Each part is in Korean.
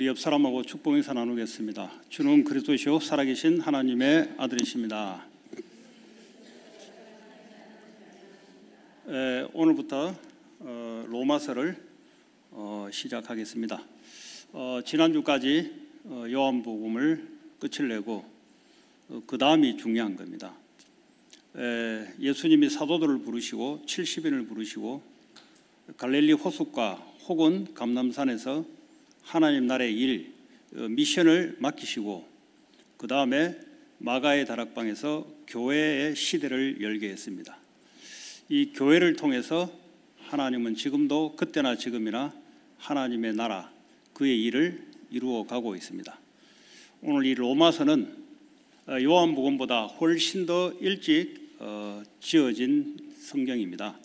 우리 옆 사람하고 축복 인사 나누겠습니다. 주는 그리스도시요 살아계신 하나님의 아들이십니다. 오늘부터 로마서를 시작하겠습니다. 지난주까지 요한복음을 끝을 내고 그 다음이 중요한 겁니다. 예수님이 사도들을 부르시고 70인을 부르시고 갈릴리 호숫가 혹은 감람산에서 하나님 나라의 일, 미션을 맡기시고 그 다음에 마가의 다락방에서 교회의 시대를 열게 했습니다. 이 교회를 통해서 하나님은 지금도 그때나 지금이나 하나님의 나라, 그의 일을 이루어 가고 있습니다. 오늘 이 로마서는 요한복음보다 훨씬 더 일찍 지어진 성경입니다.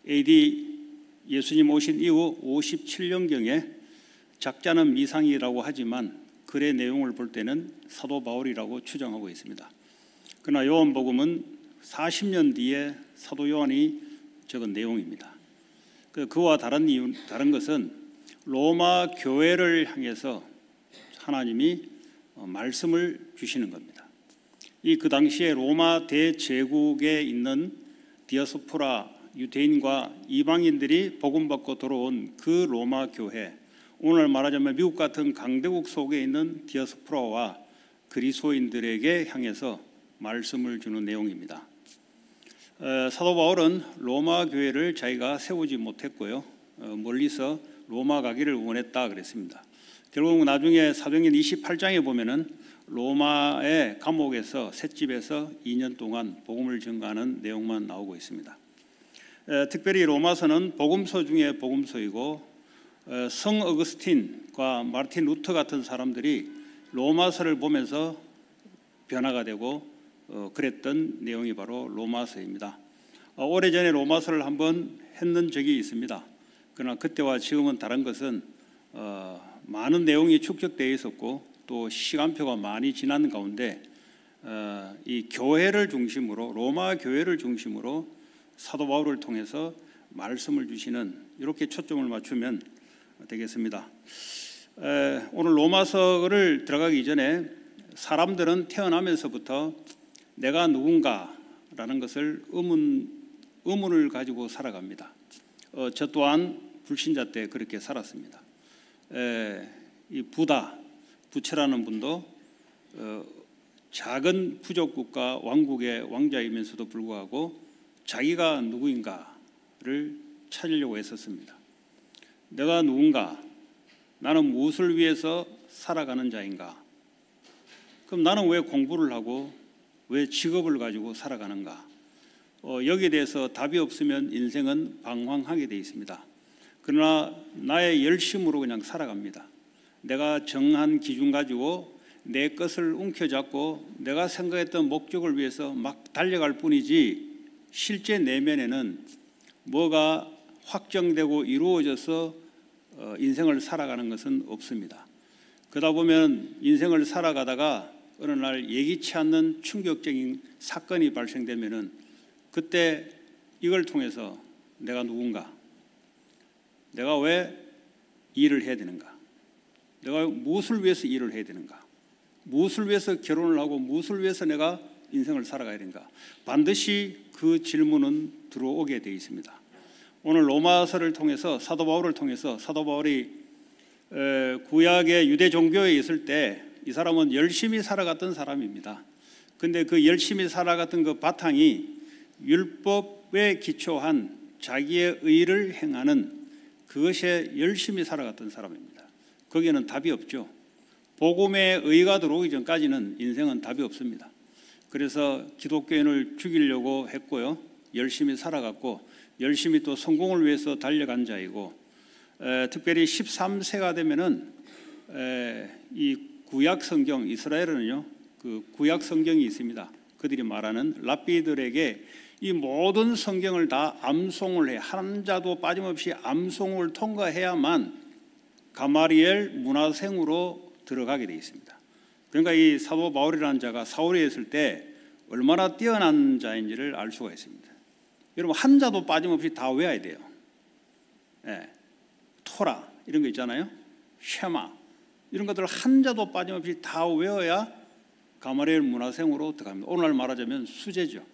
AD 예수님 오신 이후 57년경에 작자는 미상이라고 하지만 글의 내용을 볼 때는 사도 바울이라고 추정하고 있습니다. 그러나 요한복음은 40년 뒤에 사도 요한이 적은 내용입니다. 그와 다른 것은 로마 교회를 향해서 하나님이 말씀을 주시는 겁니다. 그 당시에 로마 대제국에 있는 디아스포라 유대인과 이방인들이 복음받고 들어온 그 로마 교회, 오늘 말하자면 미국 같은 강대국 속에 있는 디아스포라와 그리스도인들에게 향해서 말씀을 주는 내용입니다. 사도 바울은 로마 교회를 자기가 세우지 못했고요, 멀리서 로마 가기를 원했다 그랬습니다. 결국 나중에 사도행전 28장에 보면은 로마의 감옥에서 셋집에서 2년 동안 복음을 전가하는 내용만 나오고 있습니다. 특별히 로마서는 복음서 중에 복음서이고 성 어거스틴과 마르틴 루터 같은 사람들이 로마서를 보면서 변화가 되고 그랬던 내용이 바로 로마서입니다. 오래전에 로마서를 한번 했는 적이 있습니다. 그러나 그때와 지금은 다른 것은 많은 내용이 축적되어 있었고 또 시간표가 많이 지난 가운데 이 교회를 중심으로, 로마 교회를 중심으로 사도 바울을 통해서 말씀을 주시는, 이렇게 초점을 맞추면 되겠습니다. 오늘 로마서를 들어가기 전에 사람들은 태어나면서부터 내가 누군가라는 것을 의문을 가지고 살아갑니다. 저 또한 불신자 때 그렇게 살았습니다. 이 부처라는 분도 작은 부족국가 왕국의 왕자이면서도 불구하고 자기가 누구인가를 찾으려고 했었습니다. 내가 누군가, 나는 무엇을 위해서 살아가는 자인가, 그럼 나는 왜 공부를 하고 왜 직업을 가지고 살아가는가, 여기에 대해서 답이 없으면 인생은 방황하게 되어 있습니다. 그러나 나의 열심으로 그냥 살아갑니다. 내가 정한 기준 가지고 내 것을 움켜잡고 내가 생각했던 목적을 위해서 막 달려갈 뿐이지, 실제 내면에는 뭐가 확정되고 이루어져서 인생을 살아가는 것은 없습니다. 그러다 보면 인생을 살아가다가 어느 날 예기치 않는 충격적인 사건이 발생되면은 그때 이걸 통해서 내가 누군가, 내가 왜 일을 해야 되는가, 내가 무엇을 위해서 일을 해야 되는가, 무엇을 위해서 결혼을 하고 무엇을 위해서 내가 인생을 살아가야 되는가, 반드시 그 질문은 들어오게 되어 있습니다. 오늘 로마서를 통해서 사도 바울을 통해서 사도 바울이 구약의 유대 종교에 있을 때 이 사람은 열심히 살아갔던 사람입니다. 그런데 그 열심히 살아갔던 그 바탕이 율법에 기초한 자기의 의를 행하는 그것에 열심히 살아갔던 사람입니다. 거기에는 답이 없죠. 복음의 의가 들어오기 전까지는 인생은 답이 없습니다. 그래서 기독교인을 죽이려고 했고요, 열심히 살아갔고 열심히 또 성공을 위해서 달려간 자이고, 특별히 13세가 되면은 이 구약 성경, 이스라엘은요 그 구약 성경이 있습니다. 그들이 말하는 랍비들에게 이 모든 성경을 다 암송을 해, 한 자도 빠짐없이 암송을 통과해야만 가마리엘 문화생으로 들어가게 되어 있습니다. 그러니까 이 사도 바울이라는 자가 사울에 있을 때 얼마나 뛰어난 자인지를 알 수가 있습니다. 여러분, 한 자도 빠짐없이 다 외워야 돼요. 토라 이런 거 있잖아요. 쉐마, 이런 것들을 한자도 빠짐없이 다 외워야 가마리엘 문화생으로 들어갑니다. 오늘날 말하자면 수재죠.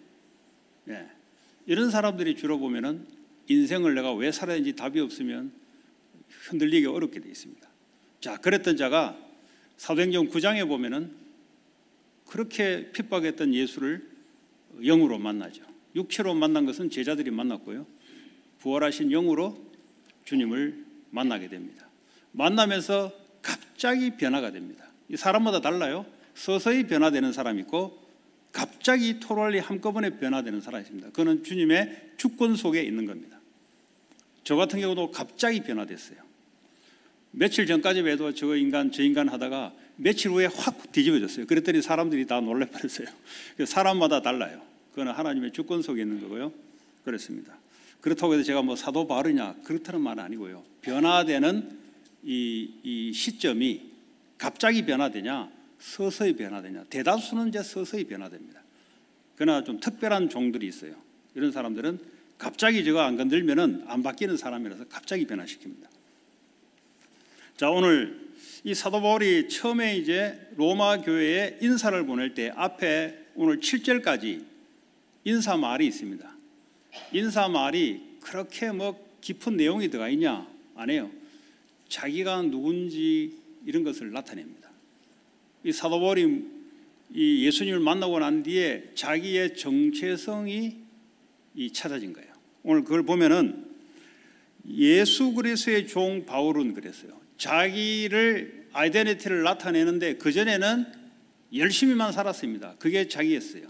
예. 이런 사람들이 주로 보면은 인생을 내가 왜 살아야 하는지 답이 없으면 흔들리기 어렵게 되어 있습니다. 자, 그랬던 자가 사도행전 9장에 보면은 그렇게 핍박했던 예수를 영으로 만나죠. 육체로 만난 것은 제자들이 만났고요. 부활하신 영으로 주님을 만나게 됩니다. 만나면서 갑자기 변화가 됩니다. 이 사람마다 달라요. 서서히 변화되는 사람이 있고 갑자기 토탈리 한꺼번에 변화되는 사람이 있습니다. 그거는 주님의 주권 속에 있는 겁니다. 저 같은 경우도 갑자기 변화됐어요. 며칠 전까지 해도 저 인간 하다가 며칠 후에 확 뒤집어졌어요. 그랬더니 사람들이 다 놀래버렸어요. 사람마다 달라요. 그거는 하나님의 주권 속에 있는 거고요. 그렇습니다. 그렇다고 해서 제가 뭐 사도 바울이냐 그렇다는 말은 아니고요. 변화되는 이 시점이 갑자기 변화되냐 서서히 변화되냐. 대다수는 이제 서서히 변화됩니다. 그러나 좀 특별한 종들이 있어요. 이런 사람들은 갑자기 저거 안 건들면은 안 바뀌는 사람이라서 갑자기 변화시킵니다. 자, 오늘 이 사도 바울이 처음에 이제 로마 교회에 인사를 보낼 때 앞에 오늘 7절까지 인사 말이 있습니다. 인사 말이 그렇게 뭐 깊은 내용이 들어가 있냐? 아니에요. 자기가 누군지 이런 것을 나타냅니다. 이 사도 바울이 이 예수님을 만나고 난 뒤에 자기의 정체성이 찾아진 거예요. 오늘 그걸 보면은 예수 그리스도의 종 바울은 그랬어요. 자기를 아이덴티티를 나타내는데 그전에는 열심히만 살았습니다. 그게 자기였어요.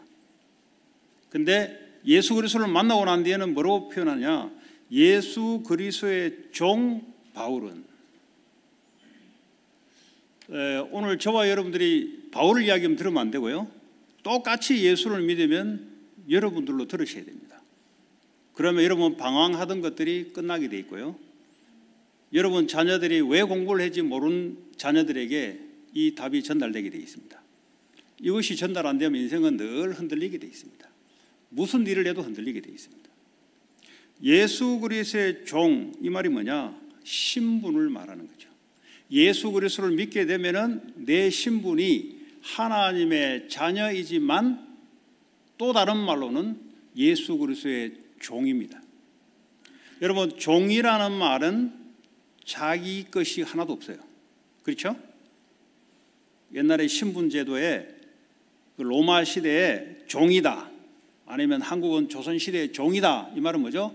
근데 예수 그리스도를 만나고 난 뒤에는 뭐라고 표현하냐? 예수 그리스도의 종 바울은. 오늘 저와 여러분들이 바울을 이야기하면 들으면 안 되고요. 똑같이 예수를 믿으면 여러분들로 들으셔야 됩니다. 그러면 여러분 방황하던 것들이 끝나게 돼 있고요. 여러분 자녀들이 왜 공부를 했지 모르는 자녀들에게 이 답이 전달되게 돼 있습니다. 이것이 전달 안 되면 인생은 늘 흔들리게 돼 있습니다. 무슨 일을 해도 흔들리게 돼 있습니다. 예수 그리스도의 종, 이 말이 뭐냐? 신분을 말하는 거죠. 예수 그리스도를 믿게 되면은 내 신분이 하나님의 자녀이지만 또 다른 말로는 예수 그리스도의 종입니다. 여러분, 종이라는 말은 자기 것이 하나도 없어요. 그렇죠? 옛날에 신분제도에 로마 시대에 종이다, 아니면 한국은 조선시대의 종이다, 이 말은 뭐죠?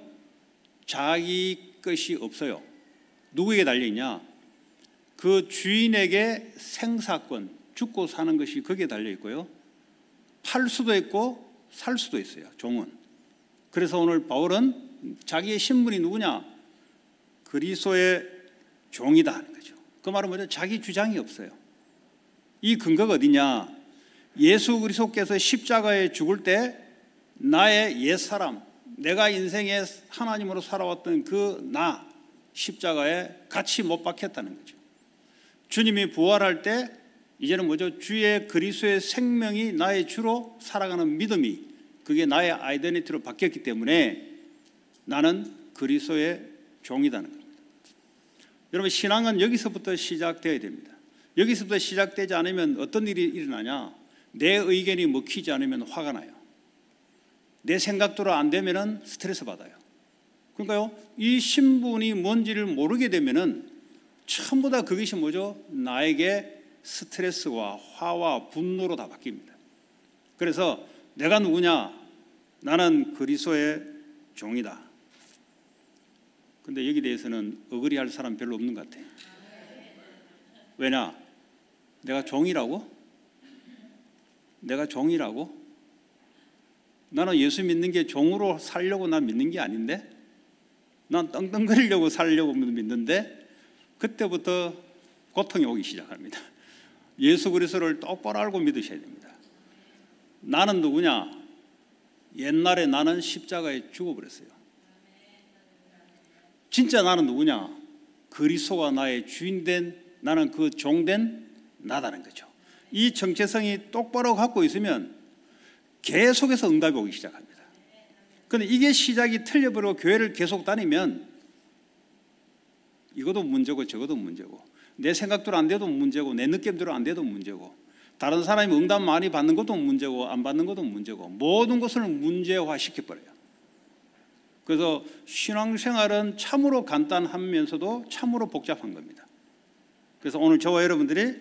자기 것이 없어요. 누구에게 달려있냐? 그 주인에게 생사권, 죽고 사는 것이 거기에 달려있고요. 팔 수도 있고 살 수도 있어요, 종은. 그래서 오늘 바울은 자기의 신분이 누구냐? 그리스도의 종이다 하는 거죠. 그 말은 뭐죠? 자기 주장이 없어요. 이 근거가 어디냐? 예수 그리스도께서 십자가에 죽을 때 나의 옛사람, 내가 인생에 하나님으로 살아왔던 그 나, 십자가에 같이 못 박혔다는 거죠. 주님이 부활할 때 이제는 뭐죠? 주의 그리스도의 생명이 나의 주로 살아가는 믿음이, 그게 나의 아이덴티티로 바뀌었기 때문에 나는 그리스도의 종이라는 겁니다. 여러분, 신앙은 여기서부터 시작되어야 됩니다. 여기서부터 시작되지 않으면 어떤 일이 일어나냐? 내 의견이 먹히지 않으면 화가 나요. 내 생각대로 안 되면 스트레스 받아요. 그러니까요, 이 신분이 뭔지를 모르게 되면은 전부 다 그것이 뭐죠? 나에게 스트레스와 화와 분노로 다 바뀝니다. 그래서 내가 누구냐? 나는 그리스도의 종이다. 근데 여기 대해서는 어그리할 사람 별로 없는 것 같아요. 왜냐? 내가 종이라고? 내가 종이라고? 나는 예수 믿는 게 종으로 살려고 난 믿는 게 아닌데? 난 떵떵거리려고 살려고 믿는데? 그때부터 고통이 오기 시작합니다. 예수 그리스도를 똑바로 알고 믿으셔야 됩니다. 나는 누구냐? 옛날에 나는 십자가에 죽어버렸어요. 진짜 나는 누구냐? 그리스도가 나의 주인된, 나는 그 종된 나다는 거죠. 이 정체성이 똑바로 갖고 있으면 계속해서 응답이 오기 시작합니다. 그런데 이게 시작이 틀려버리고 교회를 계속 다니면 이것도 문제고 저것도 문제고, 내 생각대로 안 돼도 문제고, 내 느낌대로 안 돼도 문제고, 다른 사람이 응답 많이 받는 것도 문제고 안 받는 것도 문제고, 모든 것을 문제화 시켜버려요. 그래서 신앙생활은 참으로 간단하면서도 참으로 복잡한 겁니다. 그래서 오늘 저와 여러분들이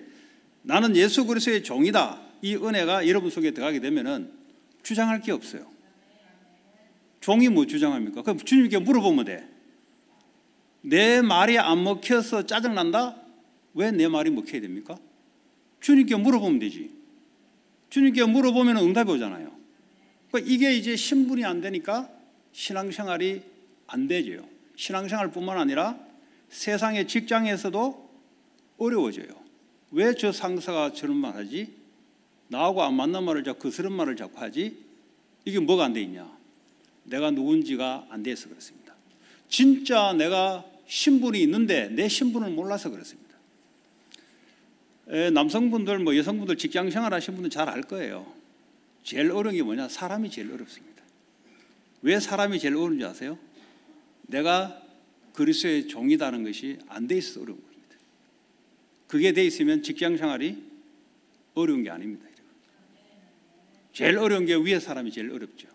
나는 예수 그리스도의 종이다, 이 은혜가 여러분 속에 들어가게 되면은 주장할 게 없어요. 종이 뭐 주장합니까? 그럼 주님께 물어보면 돼. 내 말이 안 먹혀서 짜증난다? 왜 내 말이 먹혀야 됩니까? 주님께 물어보면 되지. 주님께 물어보면 응답이 오잖아요. 그러니까 이게 이제 신분이 안 되니까 신앙생활이 안 되죠. 신앙생활뿐만 아니라 세상의 직장에서도 어려워져요. 왜 저 상사가 저런 말 하지? 나하고 안 맞는 말을 자꾸 거스른 말을 자꾸 하지? 이게 뭐가 안 돼 있냐? 내가 누군지가 안 돼서 그렇습니다. 진짜 내가 신분이 있는데 내 신분을 몰라서 그렇습니다. 남성분들, 여성분들 직장생활 하시는 분들 잘 알 거예요. 제일 어려운 게 뭐냐? 사람이 제일 어렵습니다. 왜 사람이 제일 어려운지 아세요? 내가 그리스도의 종이다는 것이 안 돼 있어서 어려운 겁니다. 그게 돼 있으면 직장생활이 어려운 게 아닙니다. 제일 어려운 게 위에 사람이 제일 어렵죠.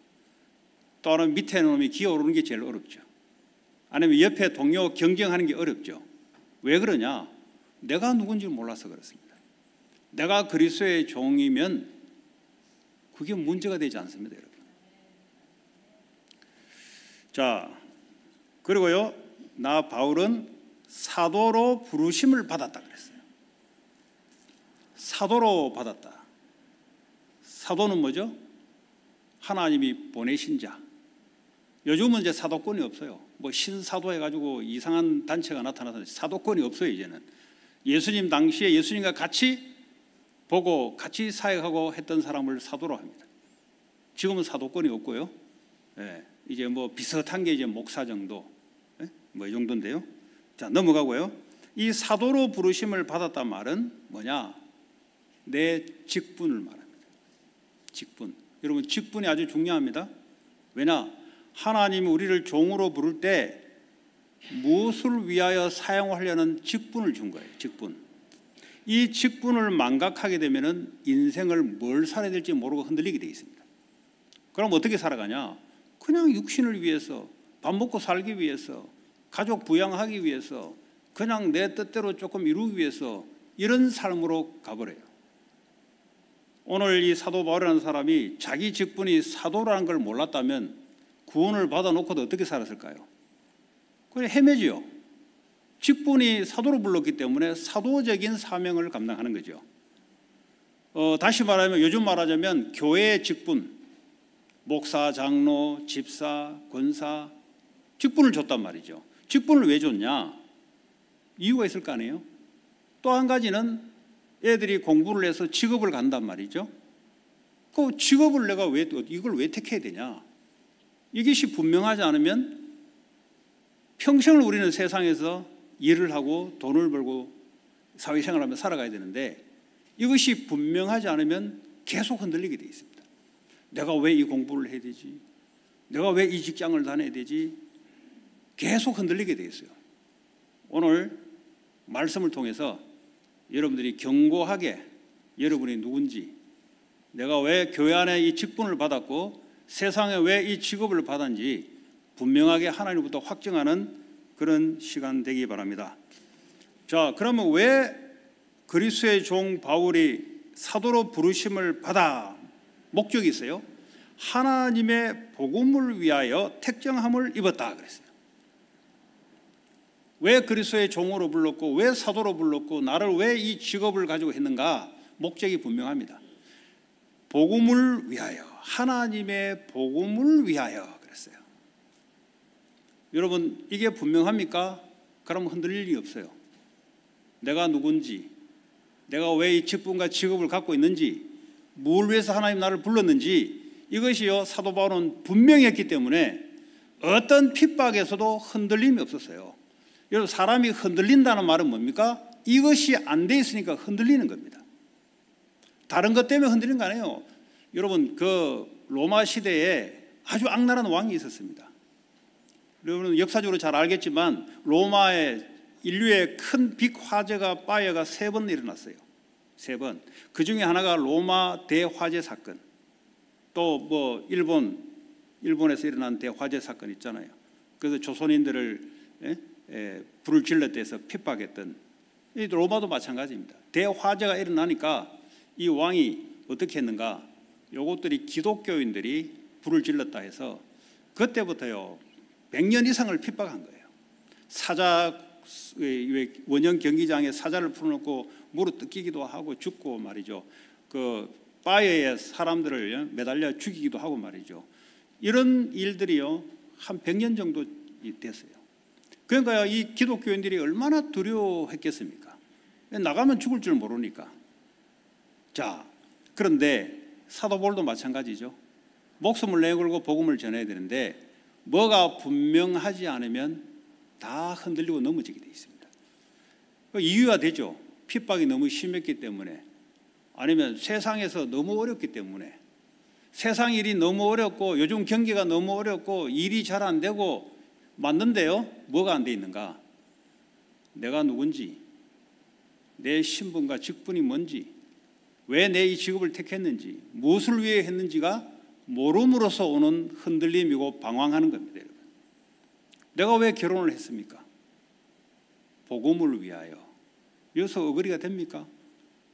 또는 밑에 놈이 기어오르는 게 제일 어렵죠. 아니면 옆에 동료 경쟁하는 게 어렵죠. 왜 그러냐? 내가 누군지 몰라서 그렇습니다. 내가 그리스도의 종이면 그게 문제가 되지 않습니다, 여러분. 자, 그리고요, 나 바울은 사도로 부르심을 받았다 그랬어요. 사도로 받았다. 사도는 뭐죠? 하나님이 보내신 자. 요즘은 이제 사도권이 없어요. 신사도 해가지고 이상한 단체가 나타나서 사도권이 없어요, 이제는. 예수님 당시에 예수님과 같이 보고 같이 사역하고 했던 사람을 사도로 합니다. 지금은 사도권이 없고요. 이제 비슷한 게 이제 목사 정도, 이 정도인데요. 자, 넘어가고요. 이 사도로 부르심을 받았단 말은 뭐냐? 내 직분을 말합니다. 직분. 여러분, 직분이 아주 중요합니다. 왜냐? 하나님이 우리를 종으로 부를 때 무엇을 위하여 사용하려는 직분을 준 거예요. 직분. 이 직분을 망각하게 되면은 인생을 뭘 살아야 될지 모르고 흔들리게 돼 있습니다. 그럼 어떻게 살아가냐? 그냥 육신을 위해서, 밥 먹고 살기 위해서, 가족 부양하기 위해서, 그냥 내 뜻대로 조금 이루기 위해서 이런 삶으로 가버려요. 오늘 이 사도 바울이라는 사람이 자기 직분이 사도라는 걸 몰랐다면 구원을 받아놓고도 어떻게 살았을까요? 그래, 헤매지요. 직분이 사도로 불렀기 때문에 사도적인 사명을 감당하는 거죠. 다시 말하면, 요즘 말하자면 교회의 직분, 목사, 장로, 집사, 권사, 직분을 줬단 말이죠. 직분을 왜 줬냐? 이유가 있을 거 아니에요? 또 한 가지는 애들이 공부를 해서 직업을 간단 말이죠. 그 직업을 내가 이걸 왜 택해야 되냐? 이것이 분명하지 않으면 평생을 우리는 세상에서 일을 하고 돈을 벌고 사회생활하며 살아가야 되는데, 이것이 분명하지 않으면 계속 흔들리게 돼 있습니다. 내가 왜 이 공부를 해야 되지? 내가 왜 이 직장을 다녀야 되지? 계속 흔들리게 돼 있어요. 오늘 말씀을 통해서 여러분들이 견고하게 여러분이 누군지, 내가 왜 교회 안에 이 직분을 받았고 세상에 왜 이 직업을 받았는지 분명하게 하나님부터 확증하는 그런 시간 되기 바랍니다. 자, 그러면 왜 그리스도의 종 바울이 사도로 부르심을 받아? 목적이 있어요. 하나님의 복음을 위하여 택정함을 입었다 그랬어요. 왜 그리스도의 종으로 불렀고 왜 사도로 불렀고 나를 왜 이 직업을 가지고 했는가? 목적이 분명합니다. 복음을 위하여, 하나님의 복음을 위하여 그랬어요. 여러분, 이게 분명합니까? 그러면 흔들릴 일이 없어요. 내가 누군지, 내가 왜 이 직분과 직업을 갖고 있는지, 뭘 위해서 하나님 나를 불렀는지, 이것이요, 사도 바울은 분명히 했기 때문에 어떤 핍박에서도 흔들림이 없었어요. 여러분, 사람이 흔들린다는 말은 뭡니까? 이것이 안 돼 있으니까 흔들리는 겁니다. 다른 것 때문에 흔들리는 거 아니에요. 여러분, 그 로마 시대에 아주 악랄한 왕이 있었습니다. 여러분은 역사적으로 잘 알겠지만 로마의 인류의 큰 빅 화재가 파이어가 3번 일어났어요. 3번. 그 중에 하나가 로마 대화재 사건. 또 뭐 일본에서 일어난 대화재 사건 있잖아요. 그래서 조선인들을 불을 질렀대서 핍박했던, 이 로마도 마찬가지입니다. 대화재가 일어나니까 이 왕이 어떻게 했는가? 요것들이 기독교인들이 불을 질렀다 해서 그때부터요 100년 이상을 핍박한 거예요. 사자, 원형 경기장에 사자를 풀어놓고 무릎 뜯기기도 하고 죽고 말이죠. 그 파이어에 사람들을 매달려 죽이기도 하고 말이죠. 이런 일들이요 한 100년 정도 됐어요. 그러니까 이 기독교인들이 얼마나 두려워했겠습니까? 나가면 죽을 줄 모르니까. 자, 그런데 사도 바울도 마찬가지죠. 목숨을 내걸고 복음을 전해야 되는데 뭐가 분명하지 않으면 다 흔들리고 넘어지게 돼 있습니다. 이유가 되죠. 핍박이 너무 심했기 때문에, 아니면 세상에서 너무 어렵기 때문에. 세상 일이 너무 어렵고 요즘 경기가 너무 어렵고 일이 잘 안 되고 맞는데요, 뭐가 안 돼 있는가? 내가 누군지, 내 신분과 직분이 뭔지, 왜 내 이 직업을 택했는지, 무엇을 위해 했는지가 모름으로써 오는 흔들림이고 방황하는 겁니다. 여러분, 내가 왜 결혼을 했습니까? 복음을 위하여. 여기서 어거리가 됩니까?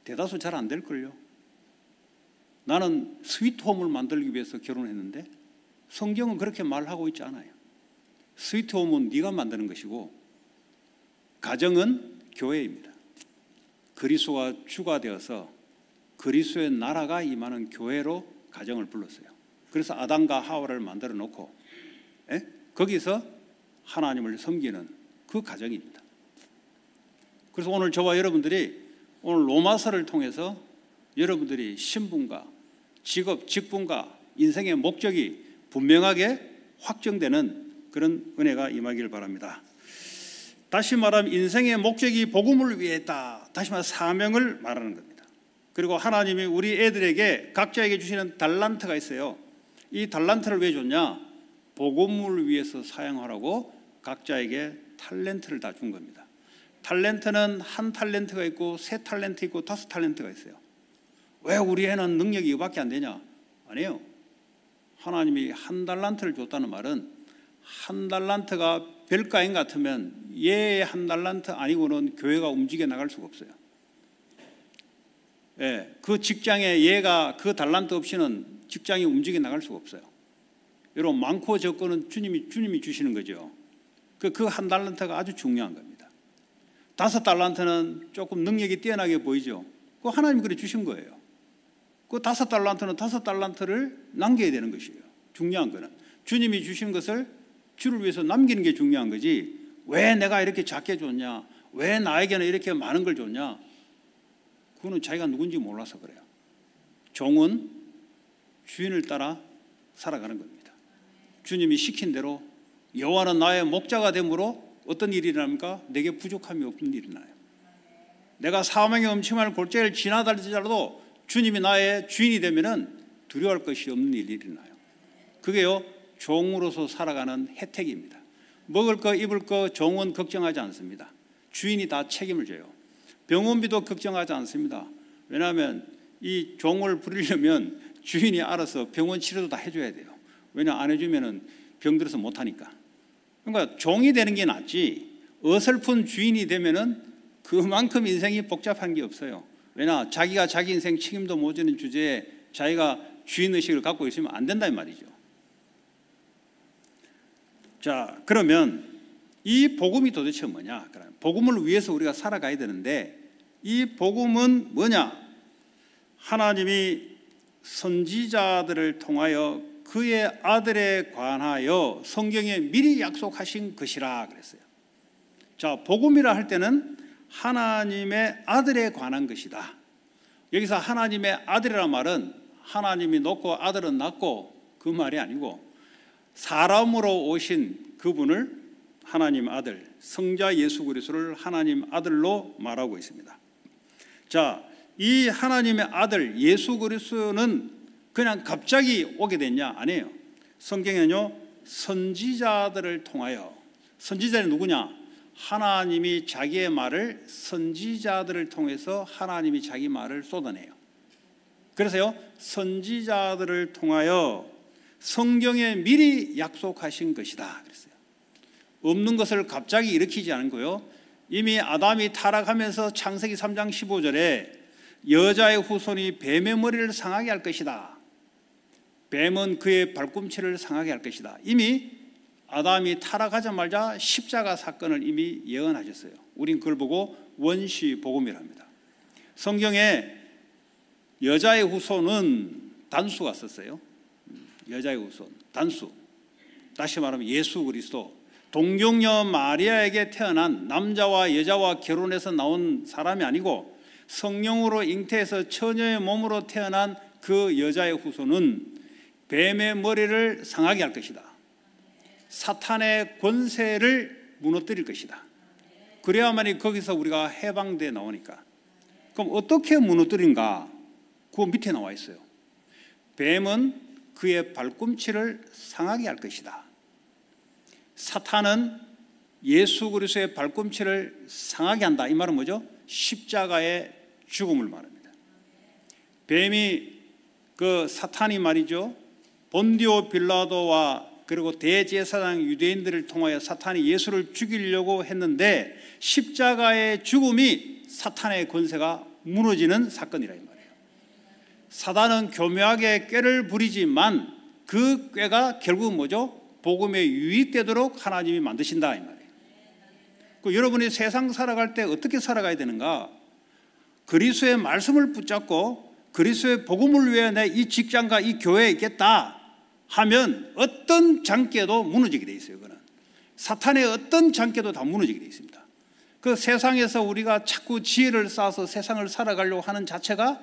대다수 잘 안 될걸요. 나는 스위트홈을 만들기 위해서 결혼했는데 성경은 그렇게 말하고 있지 않아요. 스위트홈은 네가 만드는 것이고 가정은 교회입니다. 그리스도가 주가 되어서 그리스도의 나라가 임하는 교회로 가정을 불렀어요. 그래서 아담과 하와를 만들어 놓고 거기서 하나님을 섬기는 그 가정입니다. 그래서 오늘 저와 여러분들이 오늘 로마서를 통해서 여러분들이 신분과 직업, 직분과 인생의 목적이 분명하게 확정되는 그런 은혜가 임하기를 바랍니다. 다시 말하면 인생의 목적이 복음을 위했다. 다시 말하면 사명을 말하는 겁니다. 그리고 하나님이 우리 애들에게 각자에게 주시는 달란트가 있어요. 이 달란트를 왜 줬냐? 복음을 위해서 사용하라고 각자에게 탤런트를 다 준 겁니다. 탤런트는 한 탤런트가 있고 세 탤런트 있고 5탤런트가 있어요. 왜 우리 애는 능력이 이거밖에 안 되냐? 아니에요. 하나님이 한 달란트를 줬다는 말은 한 달란트가 별가인 같으면 얘의 한 달란트 아니고는 교회가 움직여 나갈 수가 없어요. 예, 그 직장에 얘가 그 달란트 없이는 직장이 움직여 나갈 수가 없어요. 여러분, 많고 적고는 주님이 주시는 거죠. 그 한 달란트가 아주 중요한 겁니다. 5달란트는 조금 능력이 뛰어나게 보이죠. 그거 하나님이 그래 주신 거예요. 그 5달란트는 5달란트를 남겨야 되는 것이에요. 중요한 거는 주님이 주신 것을 주를 위해서 남기는 게 중요한 거지, 왜 내가 이렇게 작게 줬냐, 왜 나에게는 이렇게 많은 걸 줬냐, 그거는 자기가 누군지 몰라서 그래요. 종은 주인을 따라 살아가는 겁니다. 주님이 시킨 대로 여호와는 나의 목자가 되므로 어떤 일이 일어납니까? 내게 부족함이 없는 일이 나요. 내가 사망의 엄침할 골짜기를 지나다니더라도 주님이 나의 주인이 되면은 두려워할 것이 없는 일이 일어나요. 그게요, 종으로서 살아가는 혜택입니다. 먹을 거 입을 거 종은 걱정하지 않습니다. 주인이 다 책임을 져요. 병원비도 걱정하지 않습니다. 왜냐하면 이 종을 부리려면 주인이 알아서 병원 치료도 다 해줘야 돼요. 왜냐, 안 해주면은 병들어서 못하니까. 그러니까 종이 되는 게 낫지, 어설픈 주인이 되면은 그만큼 인생이 복잡한 게 없어요. 왜냐, 자기가 자기 인생 책임도 못 지는 주제에 자기가 주인의식을 갖고 있으면 안 된다는 말이죠. 자, 그러면 이 복음이 도대체 뭐냐? 복음을 위해서 우리가 살아가야 되는데 이 복음은 뭐냐? 하나님이 선지자들을 통하여 그의 아들에 관하여 성경에 미리 약속하신 것이라 그랬어요. 자, 복음이라 할 때는 하나님의 아들에 관한 것이다. 여기서 하나님의 아들이라는 말은 하나님이 놓고 아들은 낳고 그 말이 아니고 사람으로 오신 그분을 하나님 아들, 성자 예수 그리스도를 하나님 아들로 말하고 있습니다. 자, 이 하나님의 아들 예수 그리스도는 그냥 갑자기 오게 됐냐? 아니에요. 성경에는요, 선지자들을 통하여, 선지자는 누구냐? 하나님이 자기의 말을 선지자들을 통해서 하나님이 자기 말을 쏟아내요. 그래서요, 선지자들을 통하여 성경에 미리 약속하신 것이다 그랬어요. 없는 것을 갑자기 일으키지 않고요, 이미 아담이 타락하면서 창세기 3장 15절에 여자의 후손이 뱀의 머리를 상하게 할 것이다, 뱀은 그의 발꿈치를 상하게 할 것이다, 이미 아담이 타락하자마자 십자가 사건을 이미 예언하셨어요. 우린 그걸 보고 원시 복음이라 합니다. 성경에 여자의 후손은 단수가 썼어요. 여자의 후손, 단수. 다시 말하면 예수 그리스도, 동정녀 마리아에게 태어난 남자와 여자와 결혼해서 나온 사람이 아니고 성령으로 잉태해서 처녀의 몸으로 태어난 그 여자의 후손은 뱀의 머리를 상하게 할 것이다. 사탄의 권세를 무너뜨릴 것이다. 그래야만이 거기서 우리가 해방돼 나오니까. 그럼 어떻게 무너뜨린가? 그 밑에 나와 있어요. 뱀은 그의 발꿈치를 상하게 할 것이다. 사탄은 예수 그리스도의 발꿈치를 상하게 한다. 이 말은 뭐죠? 십자가의 죽음을 말합니다. 뱀이, 그 사탄이 말이죠, 본디오 빌라도와 그리고 대제사장 유대인들을 통하여 사탄이 예수를 죽이려고 했는데 십자가의 죽음이 사탄의 권세가 무너지는 사건이라 이 말이에요. 사단은 교묘하게 꾀를 부리지만 그 꾀가 결국은 뭐죠? 복음에 유익되도록 하나님이 만드신다 이 말이에요. 그 여러분이 세상 살아갈 때 어떻게 살아가야 되는가? 그리스도의 말씀을 붙잡고 그리스도의 복음을 위해 내 이 직장과 이 교회에 있겠다 하면 어떤 장깨도 무너지게 돼 있어요. 그는 사탄의 어떤 장깨도 다 무너지게 돼 있습니다. 그 세상에서 우리가 자꾸 지혜를 쌓아서 세상을 살아가려고 하는 자체가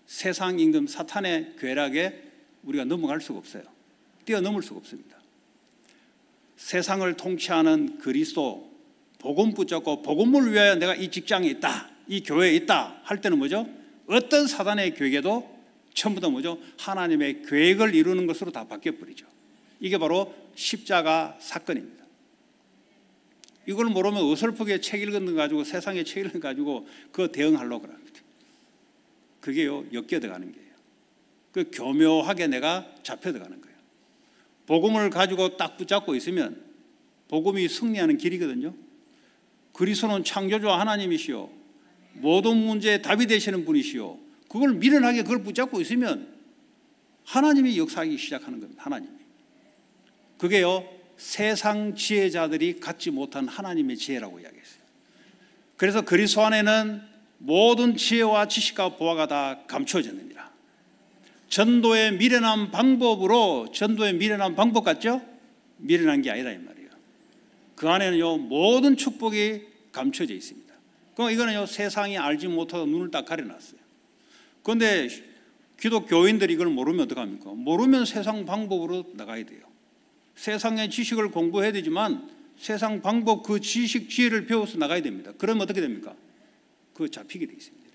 세상 임금 사탄의 괴락에 우리가 넘어갈 수가 없어요. 뛰어넘을 수가 없습니다. 세상을 통치하는 그리스도 복음 붙잡고 복음을 위하여 내가 이 직장에 있다, 이 교회에 있다 할 때는 뭐죠? 어떤 사단의 계획에도 전부 다 뭐죠? 하나님의 계획을 이루는 것으로 다 바뀌어버리죠. 이게 바로 십자가 사건입니다. 이걸 모르면 어설프게 책 읽은 거 가지고 세상의 책 읽은 거 가지고 그 대응하려고 합니다. 그게요, 엮여들어가는 거예요. 그 교묘하게 내가 잡혀들어가는 거예요. 복음을 가지고 딱 붙잡고 있으면 복음이 승리하는 길이거든요. 그리스도는 창조주와 하나님이시오, 모든 문제에 답이 되시는 분이시오. 그걸 미련하게 그걸 붙잡고 있으면 하나님이 역사하기 시작하는 겁니다. 하나님이. 그게요, 세상 지혜자들이 갖지 못한 하나님의 지혜라고 이야기했어요. 그래서 그리스도 안에는 모든 지혜와 지식과 보화가 다 감추어졌느니라. 전도의 미련한 방법으로, 전도의 미련한 방법 같죠? 미련한 게 아니라 이 말이에요. 그 안에는요, 모든 축복이 감춰져 있습니다. 그럼 이거는요, 세상이 알지 못하고 눈을 딱 가려놨어요. 그런데 기독교인들이 이걸 모르면 어떡합니까? 모르면 세상 방법으로 나가야 돼요. 세상의 지식을 공부해야 되지만 세상 방법, 그 지식, 지혜를 배워서 나가야 됩니다. 그러면 어떻게 됩니까? 그거 잡히게 돼 있습니다.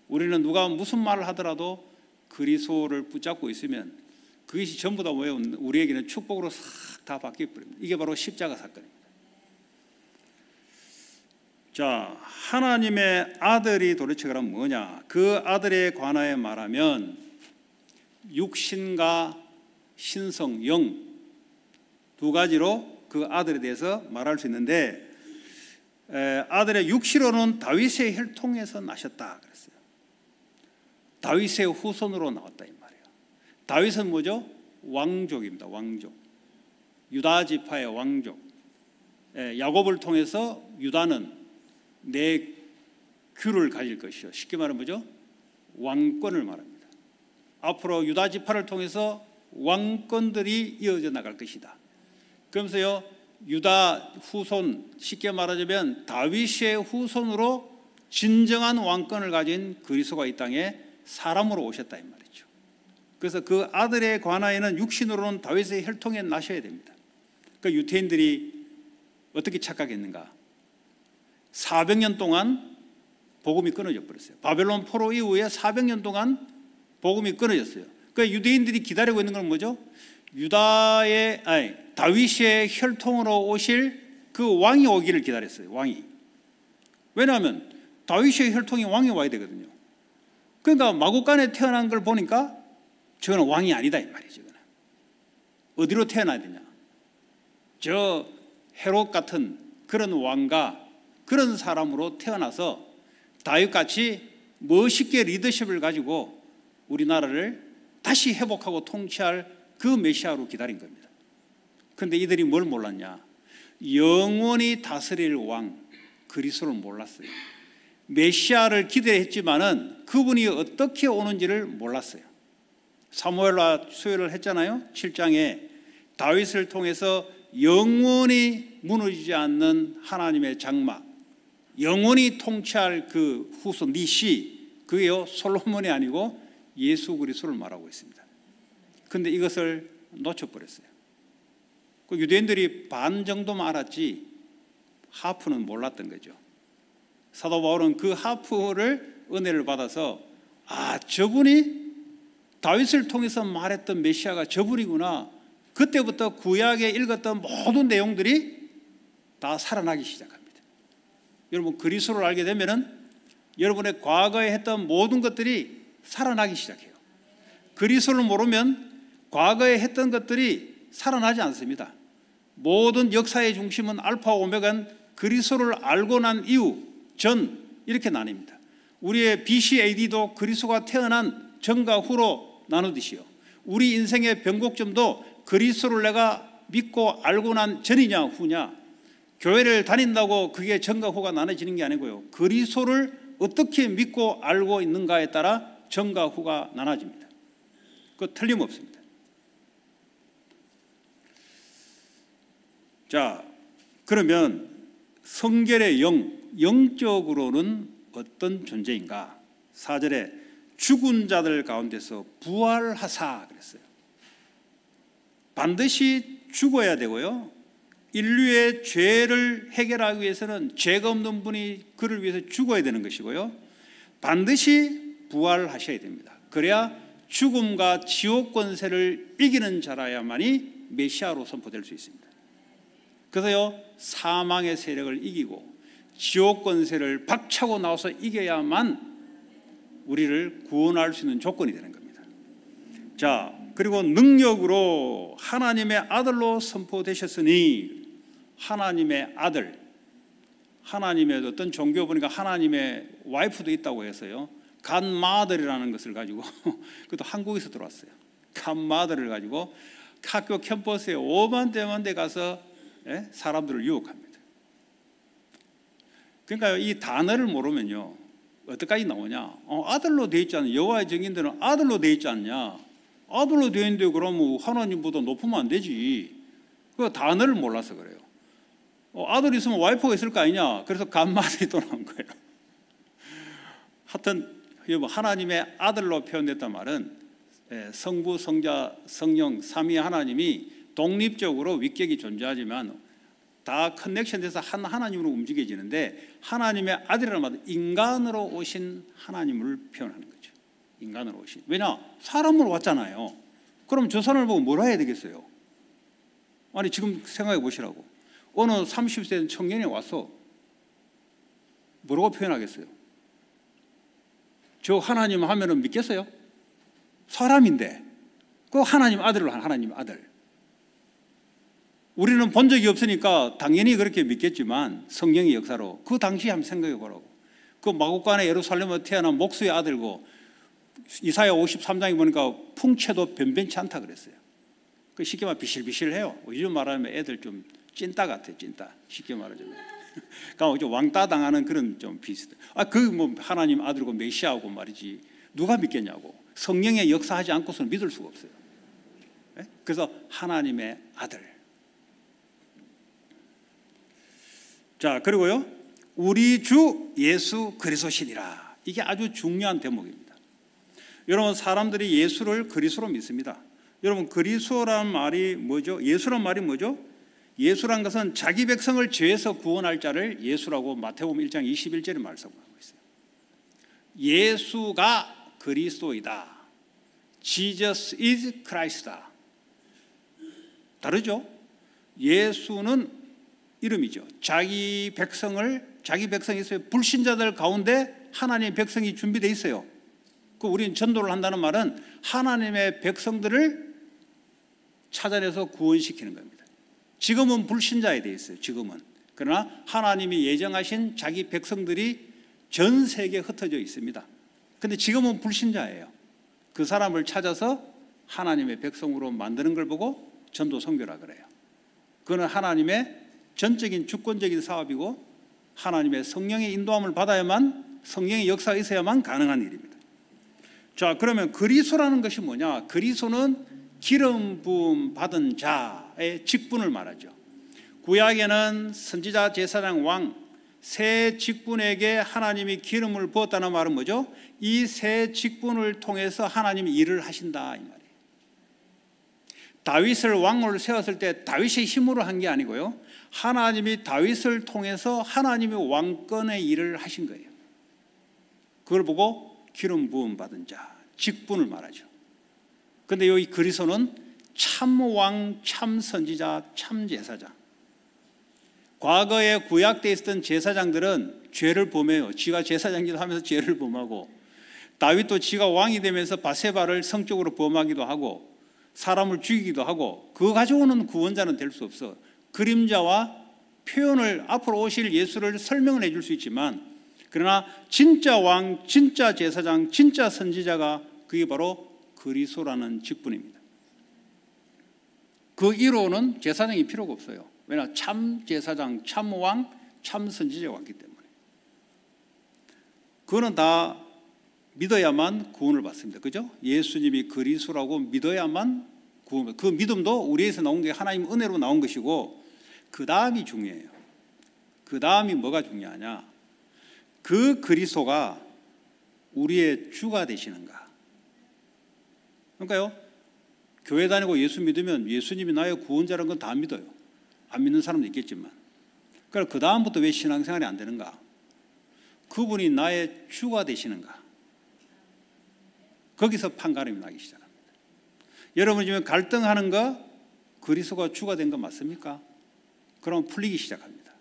우리는 누가 무슨 말을 하더라도 그리스도를 붙잡고 있으면 그것이 전부 다 뭐예요? 우리에게는 축복으로 싹 다 바뀌어버립니다. 이게 바로 십자가 사건입니다. 자, 하나님의 아들이 도대체 그럼 뭐냐? 그 아들에 관하여 말하면 육신과 신성, 영 두 가지로 그 아들에 대해서 말할 수 있는데, 아들의 육시로는 다윗의 혈통에서 나셨다 그랬어요. 다윗의 후손으로 나왔다 이 말이에요. 다윗은 뭐죠? 왕족입니다. 왕족. 유다 지파의 왕족. 야곱을 통해서 유다는 내 규를 가질 것이요. 쉽게 말하면 뭐죠? 왕권을 말합니다. 앞으로 유다 지파를 통해서 왕권들이 이어져 나갈 것이다. 그러면서요, 유다 후손, 쉽게 말하자면 다윗의 후손으로 진정한 왕권을 가진 그리스도가 이 땅에 사람으로 오셨다 이 말이죠. 그래서 그 아들에 관하여는 육신으로는 다윗의 혈통에 나셔야 됩니다. 그 유태인들이 어떻게 착각했는가? 400년 동안 복음이 끊어져 버렸어요. 바벨론 포로 이후에 400년 동안 복음이 끊어졌어요. 그 유대인들이 기다리고 있는 건 뭐죠? 다윗의 혈통으로 오실 그 왕이 오기를 기다렸어요. 왕이. 왜냐하면 다윗의 혈통이 왕이 와야 되거든요. 그러니까 마구간에 태어난 걸 보니까 저거는 왕이 아니다 이 말이죠. 어디로 태어나야 되냐? 저 헤롯 같은 그런 왕과 그런 사람으로 태어나서 다윗같이 멋있게 리더십을 가지고 우리나라를 다시 회복하고 통치할 그 메시아로 기다린 겁니다. 그런데 이들이 뭘 몰랐냐? 영원히 다스릴 왕 그리스도를 몰랐어요. 메시아를 기대했지만은 그분이 어떻게 오는지를 몰랐어요. 사무엘라 수요를 했잖아요. 7장에 다윗을 통해서 영원히 무너지지 않는 하나님의 장막, 영원히 통치할 그 후손 니시, 그게요 솔로몬이 아니고 예수 그리스도를 말하고 있습니다. 그런데 이것을 놓쳐버렸어요. 그 유대인들이 반 정도만 알았지 하프는 몰랐던 거죠. 사도 바울은 그 하프를 은혜를 받아서 저분이 다윗을 통해서 말했던 메시아가 저분이구나. 그때부터 구약에 읽었던 모든 내용들이 다 살아나기 시작합니다. 여러분 그리스도를 알게 되면은 여러분의 과거에 했던 모든 것들이 살아나기 시작해요. 그리스도를 모르면 과거에 했던 것들이 살아나지 않습니다. 모든 역사의 중심은 알파와 오메가는 그리스도를 알고 난 이후 전 이렇게 나뉩니다. 우리의 BC AD도 그리스도가 태어난 전과 후로 나누듯이요. 우리 인생의 변곡점도 그리스도를 내가 믿고 알고 난 전이냐 후냐, 교회를 다닌다고 그게 전과 후가 나눠지는 게 아니고요. 그리스도를 어떻게 믿고 알고 있는가에 따라 전과 후가 나눠집니다. 그거 틀림없습니다. 자, 그러면 성결의 영적으로는 어떤 존재인가? 4절에 죽은 자들 가운데서 부활하사 그랬어요. 반드시 죽어야 되고요. 인류의 죄를 해결하기 위해서는 죄가 없는 분이 그를 위해서 죽어야 되는 것이고요. 반드시 부활하셔야 됩니다. 그래야 죽음과 지옥 권세를 이기는 자라야만이 메시아로 선포될 수 있습니다. 그래서요, 사망의 세력을 이기고 지옥 권세를 박차고 나와서 이겨야만 우리를 구원할 수 있는 조건이 되는 겁니다. 자, 그리고 능력으로 하나님의 아들로 선포되셨으니, 하나님의 아들, 하나님의 어떤 종교 보니까 하나님의 와이프도 있다고 해서요, 간마들이라는 것을 가지고 그것도 한국에서 들어왔어요. 간마들을 가지고 학교 캠퍼스에 오만대만대 가서 사람들을 유혹합니다. 그러니까 이 단어를 모르면요 어디까지 나오냐? 아들로 되어 있지 않냐? 여호와의 증인들은 아들로 되어 있지 않냐? 아들로 되어 있는데 그러면 하나님보다 높으면 안 되지. 그 단어를 몰라서 그래요. 아들이 있으면 와이프가 있을 거 아니냐? 그래서 간마들이 또 나온 거예요. 하여튼 하나님의 아들로 표현됐단 말은 성부, 성자, 성령, 삼위 하나님이 독립적으로 위격이 존재하지만 다 커넥션돼서 한 하나님으로 움직여지는데, 하나님의 아들이라는 말은 인간으로 오신 하나님을 표현하는 거죠. 인간으로 오신. 왜냐? 사람으로 왔잖아요. 그럼 저 사람을 보고 뭐라 해야 되겠어요? 아니 지금 생각해 보시라고. 어느 30세 된 청년이 와서 뭐라고 표현하겠어요? 저 하나님 하면은 믿겠어요? 사람인데 그 하나님 아들로 한 하나님 아들. 우리는 본 적이 없으니까 당연히 그렇게 믿겠지만 성령의 역사로 그 당시에 한번 생각해 보라고. 그 마구간에 예루살렘에 태어난 목수의 아들고, 이사야 53장에 보니까 풍채도 변변치 않다 그랬어요. 그 쉽게 말하면 비실비실해요. 요즘 말하면 애들 좀 찐따 같아요. 찐따. 쉽게 말하자면. 그러니까 좀 왕따 당하는 그런 좀 비슷해. 그 뭐 하나님 아들고 메시아고 말이지. 누가 믿겠냐고. 성령의 역사하지 않고서는 믿을 수가 없어요. 그래서 하나님의 아들. 자, 그리고요, 우리 주 예수 그리스도시니라. 이게 아주 중요한 대목입니다. 여러분, 사람들이 예수를 그리스도로 믿습니다. 여러분, 그리스도란 말이 뭐죠? 예수란 말이 뭐죠? 예수란 것은 자기 백성을 죄에서 구원할 자를 예수라고 마태복음 1장 21절에 말씀하고 있어요. 예수가 그리스도이다. Jesus is Christ다. 다르죠? 예수는 이름이죠. 자기 백성이 있어요. 불신자들 가운데 하나님의 백성이 준비되어 있어요. 우리는 전도를 한다는 말은 하나님의 백성들을 찾아내서 구원시키는 겁니다. 지금은 불신자에 대해 있어요. 지금은. 그러나 하나님이 예정하신 자기 백성들이 전 세계에 흩어져 있습니다. 그런데 지금은 불신자예요. 그 사람을 찾아서 하나님의 백성으로 만드는 걸 보고 전도 선교라 그래요. 그거는 하나님의 전적인 주권적인 사업이고 하나님의 성령의 인도함을 받아야만, 성령의 역사가 있어야만 가능한 일입니다. 자, 그러면 그리스도라는 것이 뭐냐? 그리스도는 기름 부음 받은 자의 직분을 말하죠. 구약에는 선지자, 제사장, 왕 세 직분에게 하나님이 기름을 부었다는 말은 뭐죠? 이 세 직분을 통해서 하나님이 일을 하신다 이 말이에요. 다윗을 왕으로 세웠을 때 다윗의 힘으로 한 게 아니고요, 하나님이 다윗을 통해서 하나님이 왕권의 일을 하신 거예요. 그걸 보고 기름 부음 받은 자, 직분을 말하죠. 그런데 여기 그리스도는 참왕, 참선지자, 참제사장. 과거에 구약되어 있었던 제사장들은 죄를 범해요. 지가 제사장이기도 하면서 죄를 범하고, 다윗도 지가 왕이 되면서 바세바를 성적으로 범하기도 하고 사람을 죽이기도 하고, 그거 가지고는 구원자는 될 수 없어. 그림자와 표현을, 앞으로 오실 예수를 설명을 해줄 수 있지만, 그러나 진짜 왕, 진짜 제사장, 진짜 선지자가 그게 바로 그리스도라는 직분입니다. 그 이로는 제사장이 필요가 없어요. 왜냐? 참 제사장, 참 왕, 참 선지자가 왔기 때문에. 그거는 다 믿어야만 구원을 받습니다. 그죠? 예수님이 그리스도라고 믿어야만 구원. 그 믿음도 우리에서 나온 게 하나님 은혜로 나온 것이고, 그 다음이 중요해요. 그 다음이 뭐가 중요하냐? 그 그리스도가 우리의 주가 되시는가? 그러니까요, 교회 다니고 예수 믿으면 예수님이 나의 구원자라는 건 다 믿어요. 안 믿는 사람도 있겠지만. 그러니까 그 다음부터 왜 신앙생활이 안 되는가? 그분이 나의 주가 되시는가? 거기서 판가름이 나기 시작합니다. 여러분 지금 갈등하는 거, 그리스도가 주가 된 거 맞습니까? 그럼 풀리기 시작합니다.